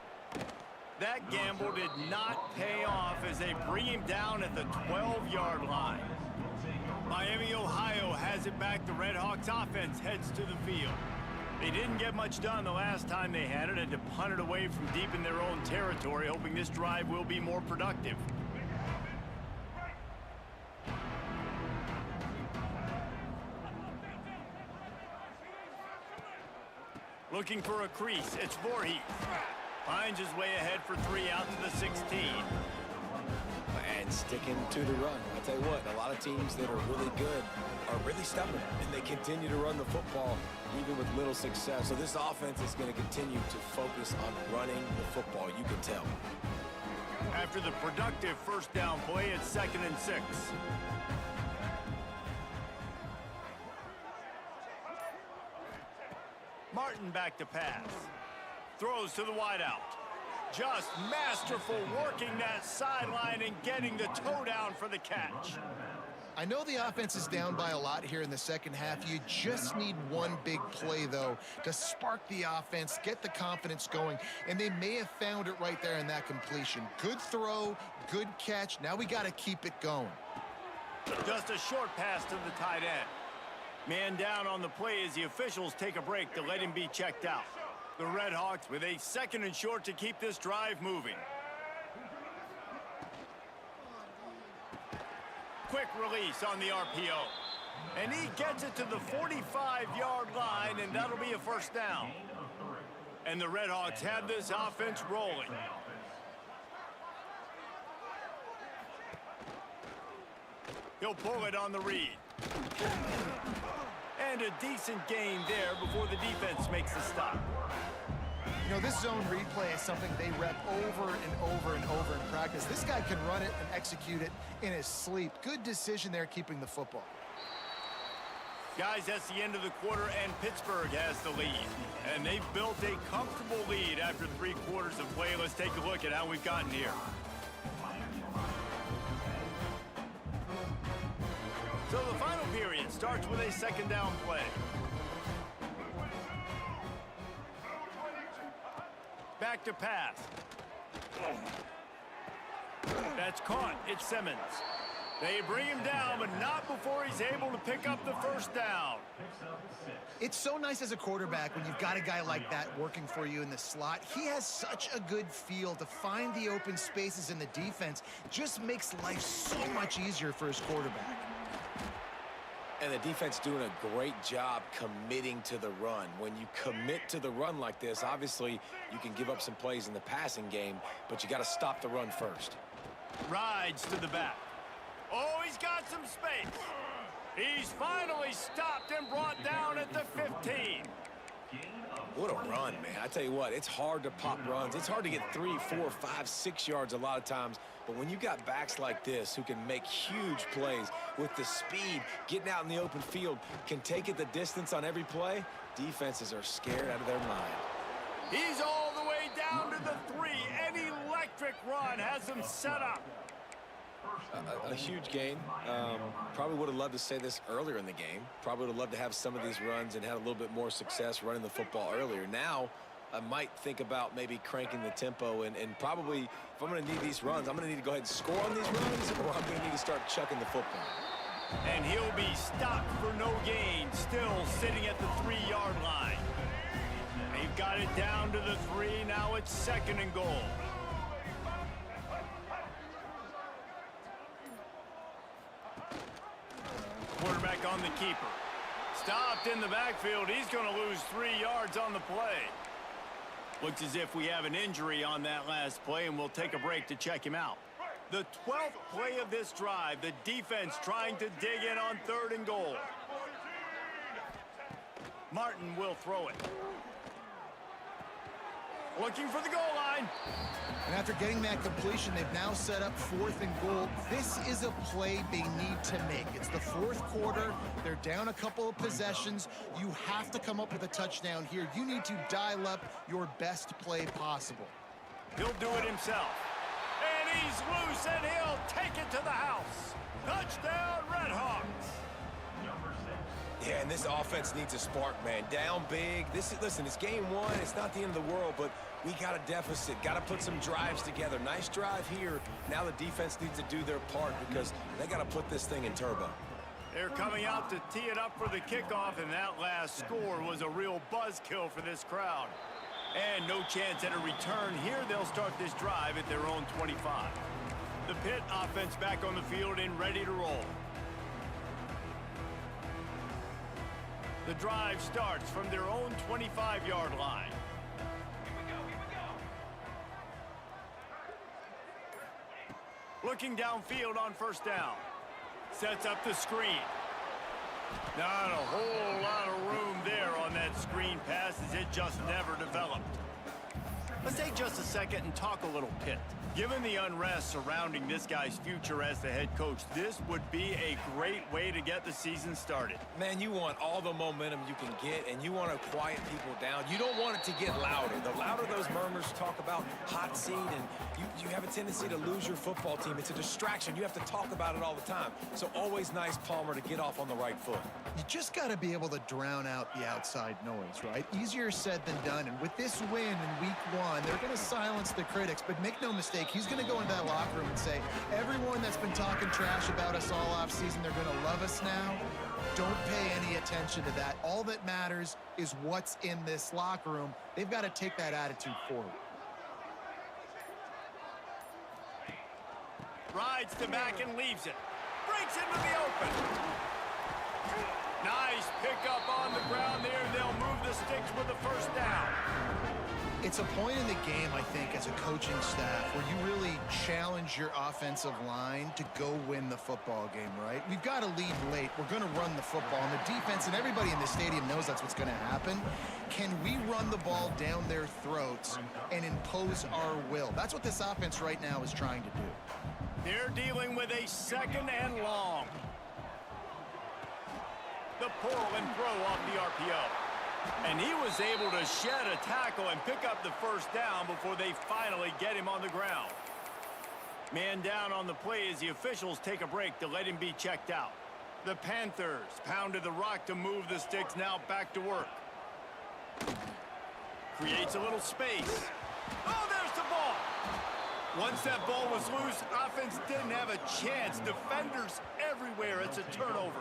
That gamble did not pay off as they bring him down at the 12-yard line. Miami, Ohio has it back. The Red Hawks offense heads to the field. They didn't get much done the last time they had it, and to punt it away from deep in their own territory, hoping this drive will be more productive. Looking for a crease, it's Voorhees. Finds his way ahead for 3 out to the 16. And sticking to the run. I'll tell you what, a lot of teams that are really good are really stubborn, and they continue to run the football even with little success. So this offense is going to continue to focus on running the football, you can tell. After the productive first down play, it's 2nd and 6. Martin back to pass. Throws to the wideout. Just masterful working that sideline and getting the toe down for the catch. I know the offense is down by a lot here in the second half. You just need one big play, though, to spark the offense, get the confidence going, and they may have found it right there in that completion. Good throw, good catch. Now we got to keep it going. Just a short pass to the tight end. Man down on the play as the officials take a break to let him be checked out. The Red Hawks with a 2nd and short to keep this drive moving. Quick release on the RPO. And he gets it to the 45-yard line, and that'll be a first down. And the Red Hawks have this offense rolling. He'll pull it on the read. And a decent gain there before the defense makes the stop. You know, this zone replay is something they rep over and over and over in practice. This guy can run it and execute it in his sleep. Good decision there keeping the football. Guys, that's the end of the quarter, and Pittsburgh has the lead. And they've built a comfortable lead after 3 quarters of play. Let's take a look at how we've gotten here. So the final period starts with a 2nd down play. Back to pass. That's caught. It's Simmons. They bring him down, but not before he's able to pick up the 1st down. It's so nice as a quarterback when you've got a guy like that working for you in the slot. He has such a good feel to find the open spaces in the defense. Just makes life so much easier for his quarterback. And the defense doing a great job committing to the run. When you commit to the run like this, obviously you can give up some plays in the passing game, but you got to stop the run first. Rides to the back. Oh, he's got some space. He's finally stopped and brought down at the 15. What a run, man. I tell you what, it's hard to pop runs. It's hard to get 3, 4, 5, 6 yards a lot of times. But when you got backs like this who can make huge plays with the speed, getting out in the open field, can take it the distance on every play, defenses are scared out of their mind. He's all the way down to the 3. An electric run has him set up. A huge gain. Probably would have loved to say this earlier in the game. Probably would have loved to have some of these runs and had a little bit more success running the football earlier. Now, I might think about maybe cranking the tempo and probably, if I'm going to need these runs, I'm going to need to go ahead and score on these runs, or I'm going to need to start chucking the football. And he'll be stopped for no gain, still sitting at the 3-yard line. They've got it down to the 3. Now it's 2nd and goal. Quarterback on the keeper. Stopped in the backfield. He's going to lose 3 yards on the play. Looks as if we have an injury on that last play, and we'll take a break to check him out. The 12th play of this drive, the defense trying to dig in on 3rd and goal. Martin will throw it. Looking for the goal line. And after getting that completion, they've now set up 4th and goal. This is a play they need to make. It's the 4th quarter. They're down a couple of possessions. You have to come up with a touchdown here. You need to dial up your best play possible. He'll do it himself. And he's loose, and he'll take it to the house. Touchdown, Redhawks. Yeah, and this offense needs a spark, man. Down big. Listen, it's game 1. It's not the end of the world, but we got a deficit. Got to put some drives together. Nice drive here. Now the defense needs to do their part because they got to put this thing in turbo. They're coming out to tee it up for the kickoff, and that last score was a real buzzkill for this crowd. And no chance at a return. Here they'll start this drive at their own 25. The Pitt offense back on the field and ready to roll. The drive starts from their own 25-yard line. Looking downfield on 1st down. Sets up the screen. Not a whole lot of room there on that screen pass as it just never developed. Let's take just a second and talk a little Pitt. Given the unrest surrounding this guy's future as the head coach, this would be a great way to get the season started. Man, you want all the momentum you can get, and you want to quiet people down. You don't want it to get louder. The louder those murmurs talk about hot seat, and you have a tendency to lose your football team. It's a distraction. You have to talk about it all the time. So always nice, Palmer, to get off on the right foot. You just got to be able to drown out the outside noise, right? Easier said than done. And with this win in week 1, they're going to silence the critics. But make no mistake, he's going to go into that locker room and say, everyone that's been talking trash about us all offseason, they're going to love us now. Don't pay any attention to that. All that matters is what's in this locker room. They've got to take that attitude forward. Rides the back and leaves it. Breaks into the open. Nice pickup on the ground there. They'll move the sticks with the 1st down. It's a point in the game, I think, as a coaching staff where you really challenge your offensive line to go win the football game, right? We've got to lead late. We're going to run the football. And the defense and everybody in the stadium knows that's what's going to happen. Can we run the ball down their throats and impose our will? That's what this offense right now is trying to do. They're dealing with a 2nd and long. the pull and throw off the RPO. And he was able to shed a tackle and pick up the first down before they finally get him on the ground. Man down on the play as the officials take a break to let him be checked out. The Panthers pounded the rock to move the sticks, now back to work. Creates a little space. Oh, there's the ball. Once that ball was loose, offense didn't have a chance. Defenders everywhere. It's a turnover.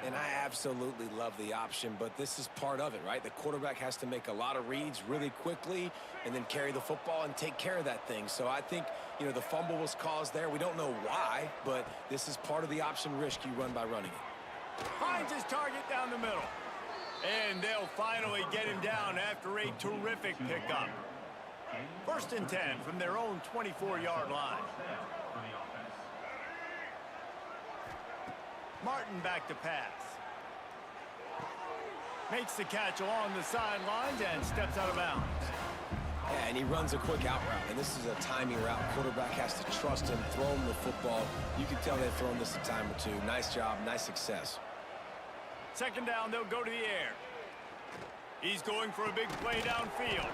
And I absolutely love the option, but this is part of it, right? The quarterback has to make a lot of reads really quickly and then carry the football and take care of that thing. So I think, the fumble was caused there. We don't know why, but this is part of the option risk you run by running it. Finds his target down the middle. And they'll finally get him down after a terrific pickup. 1st and 10 from their own 24-yard line. Martin back to pass. Makes the catch along the sidelines and steps out of bounds. Yeah, and he runs a quick out route, and this is a timing route. Quarterback has to trust him, throw him the football. You can tell they've thrown this a time or two. Nice job, nice success. 2nd down, they'll go to the air. He's going for a big play downfield.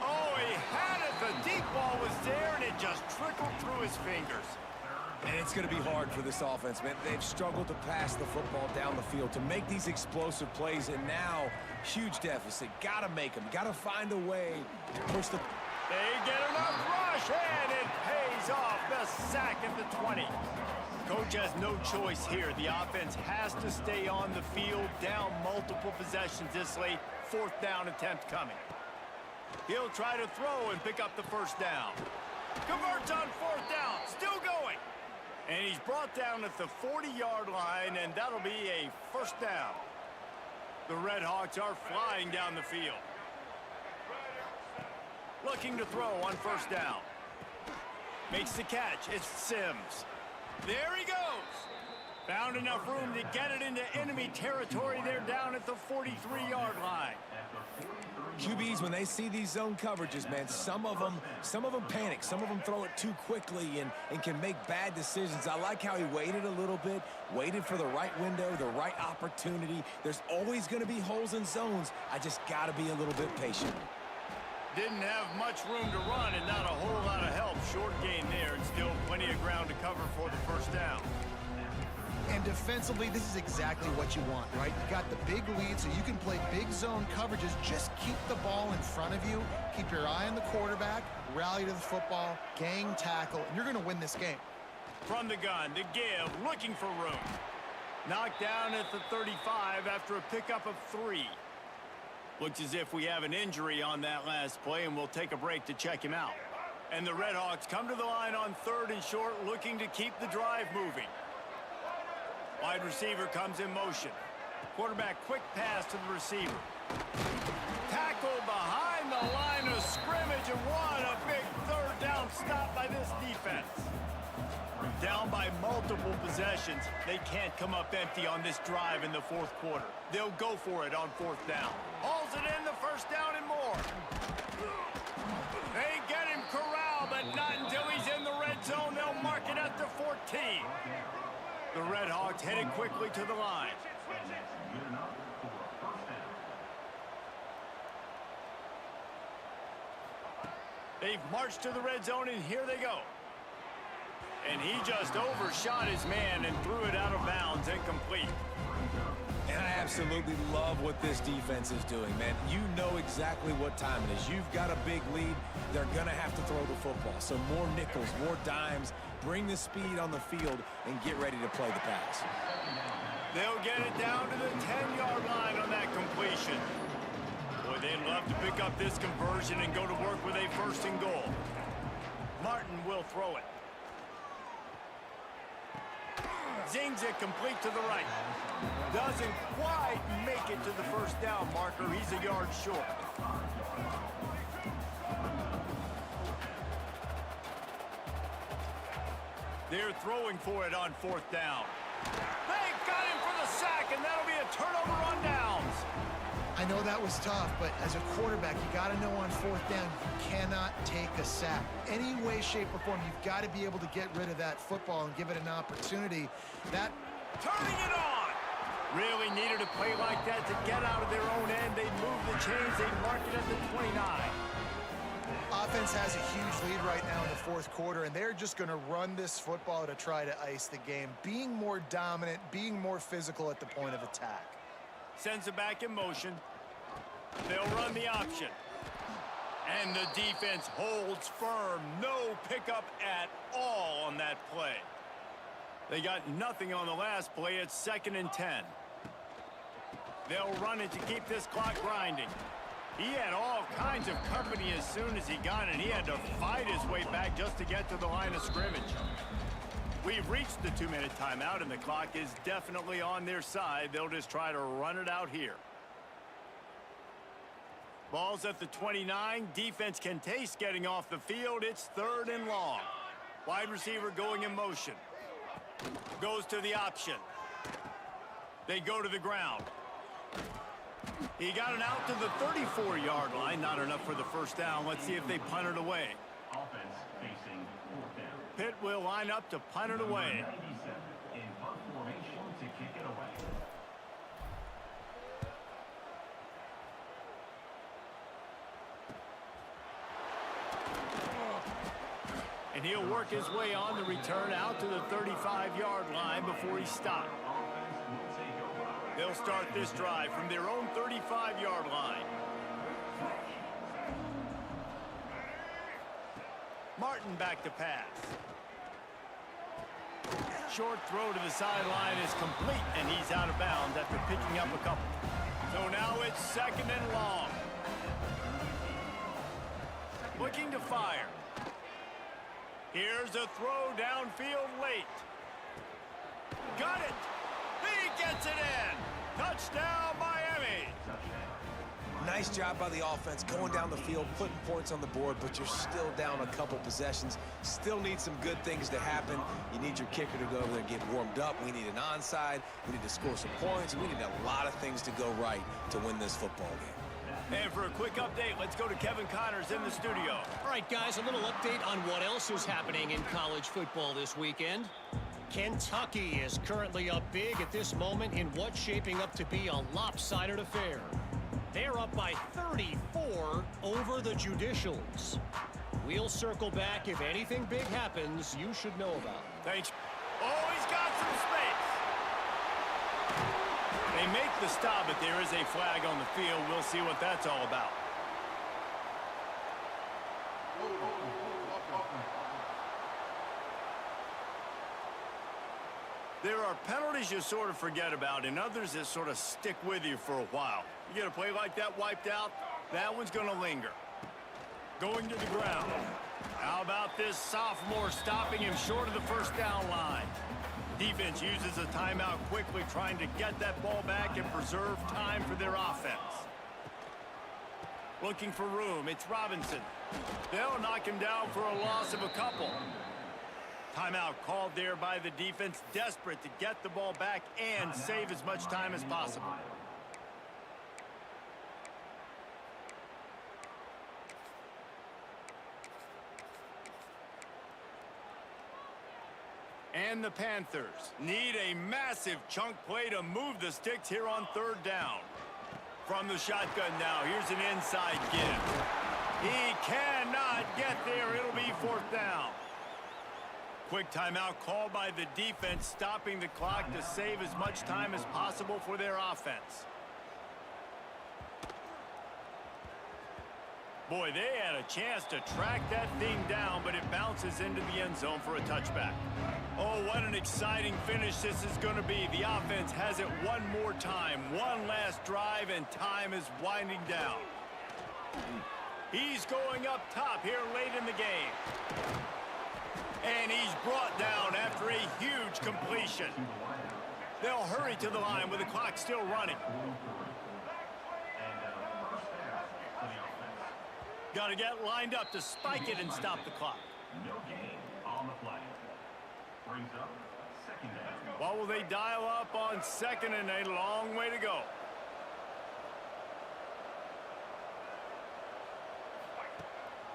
Oh, he had it. The deep ball was there, and it just trickled through his fingers. And it's going to be hard for this offense, man. They've struggled to pass the football down the field, to make these explosive plays, and now, huge deficit. Got to make them. Got to find a way to push the... They get enough rush, and it pays off. The sack at the 20. Coach has no choice here. The offense has to stay on the field, down multiple possessions this late. 4th down attempt coming. He'll try to throw and pick up the 1st down. Converts on 4th down. Still going. And he's brought down at the 40-yard line, and that'll be a 1st down. The Red Hawks are flying down the field. Looking to throw on 1st down. Makes the catch. It's Sims. There he goes. Found enough room to get it into enemy territory. They're down at the 43-yard line. QBs, when they see these zone coverages, man, some of them panic. Some of them throw it too quickly and can make bad decisions. I like how he waited a little bit, waited for the right window, the right opportunity. There's always going to be holes in zones. I just got to be a little bit patient. Didn't have much room to run and not a whole lot of help. Short gain there and still plenty of ground to cover for the 1st down. And defensively, this is exactly what you want, right? You got the big lead, so you can play big zone coverages. Just keep the ball in front of you. Keep your eye on the quarterback. Rally to the football. Gang tackle. And you're going to win this game. From the gun to give, looking for room. Knocked down at the 35 after a pickup of 3. Looks as if we have an injury on that last play, and we'll take a break to check him out. And the Red Hawks come to the line on 3rd and short, looking to keep the drive moving. Wide receiver comes in motion. Quarterback quick pass to the receiver. Tackle behind the line of scrimmage, and what a big 3rd down stop by this defense. Down by multiple possessions. They can't come up empty on this drive in the 4th quarter. They'll go for it on 4th down. Hauls it in the 1st down and more. They get him corralled, but not until he's in the red zone. They'll mark it at the 14. The Red Hawks headed quickly to the line. They've marched to the red zone, and here they go. And he just overshot his man and threw it out of bounds, incomplete. And I absolutely love what this defense is doing, man. You know exactly what time it is. You've got a big lead. They're going to have to throw the football. So more nickels, more dimes. Bring the speed on the field and get ready to play the pass. They'll get it down to the 10-yard line on that completion. Boy, they'd love to pick up this conversion and go to work with a 1st and goal. Martin will throw it. Zings it complete to the right. Doesn't quite make it to the 1st down marker. He's a yard short. They're throwing for it on 4th down. They got him for the sack, and that'll be a turnover on downs. I know that was tough, but as a quarterback, you got to know on 4th down, you cannot take a sack. Any way, shape, or form, you've got to be able to get rid of that football and give it an opportunity. Turning it on. Really needed a play like that to get out of their own end. They move the chains. They mark it at the 29. Offense has a huge lead right now in the fourth quarter, and they're just going to run this football to try to ice the game, being more dominant, being more physical at the point of attack. Sends it back in motion. They'll run the option. And the defense holds firm. No pickup at all on that play. They got nothing on the last play. It's 2nd and 10. They'll run it to keep this clock grinding. He had all kinds of company as soon as he got it. He had to fight his way back just to get to the line of scrimmage. We've reached the 2-minute timeout, and the clock is definitely on their side. They'll just try to run it out here. Ball's at the 29. Defense can taste getting off the field. It's 3rd and long. Wide receiver going in motion. Goes to the option. They go to the ground. He got it out to the 34-yard line. Not enough for the first down. Let's see if they punt it away. Offense facing 4th down. Pitt will line up to punt it away. 97 in punt formation to kick it away. And he'll work his way on the return out to the 35-yard line before he stopped. They'll start this drive from their own 35-yard line. Martin back to pass. Short throw to the sideline is complete, and he's out of bounds after picking up a couple. So now it's 2nd and long. Looking to fire. Here's a throw downfield late. Got it. He gets it in. Touchdown, Miami. Nice job by the offense going down the field, putting points on the board, but you're still down a couple possessions. Still need some good things to happen. You need your kicker to go over there and get warmed up. We need an onside. We need to score some points. We need a lot of things to go right to win this football game. And for a quick update, let's go to Kevin Connors in the studio. All right, guys, a little update on what else is happening in college football this weekend. Kentucky is currently up big at this moment in what's shaping up to be a lopsided affair. They're up by 34 over the Judicials. We'll circle back. If anything big happens, you should know about. Thanks. Oh, he's got some space. They make the stop, but there is a flag on the field. We'll see what that's all about. There are penalties you sort of forget about and others that sort of stick with you for a while. You get a play like that wiped out, that one's going to linger. Going to the ground. How about this sophomore stopping him short of the first down line? Defense uses a timeout quickly, trying to get that ball back and preserve time for their offense. Looking for room, it's Robinson. They'll knock him down for a loss of a couple. Timeout called there by the defense, desperate to get the ball back and save as much time as possible. And the Panthers need a massive chunk play to move the sticks here on 3rd down. From the shotgun now, here's an inside give. He cannot get there. It'll be 4th down. Quick timeout called by the defense, stopping the clock to save as much time as possible for their offense. Boy, they had a chance to track that thing down, but it bounces into the end zone for a touchback. Oh, what an exciting finish this is going to be. The offense has it one more time. One last drive, and time is winding down. He's going up top here late in the game. And he's brought down after a huge completion. They'll hurry to the line with the clock still running. Got to get lined up to spike it and stop the clock. No gain on the play. Brings up 2nd down. What will they dial up on 2nd and a long way to go?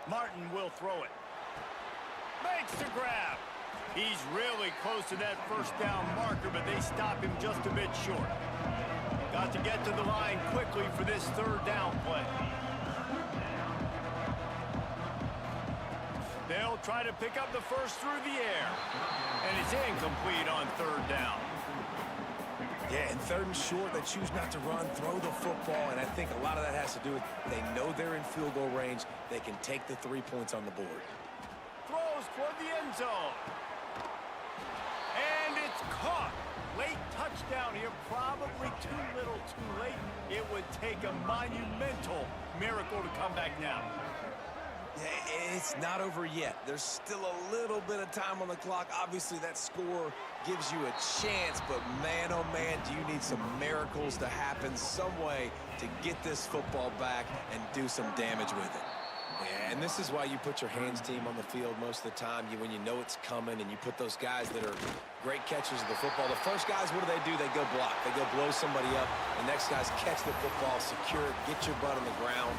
Martin will throw it. Makes the grab. He's really close to that first down marker, but they stop him just a bit short. Got to get to the line quickly for this third down play. They'll try to pick up the first through the air. And it's incomplete on third down. Yeah, and third and short, they choose not to run, throw the football, and I think a lot of that has to do with they know they're in field goal range. They can take the 3 points on the board. Throws toward the end zone. And it's caught. Late touchdown here, probably too little too late. It would take a monumental miracle to come back now. Yeah, it's not over yet. There's still a little bit of time on the clock. Obviously, that score gives you a chance, but man, oh man, do you need some miracles to happen some way to get this football back and do some damage with it. Yeah, and this is why you put your hands team on the field most of the time. When you know it's coming and you put those guys that are great catchers of the football. The first guys, what do? They go block. They go blow somebody up. The next guys catch the football, secure it, get your butt on the ground.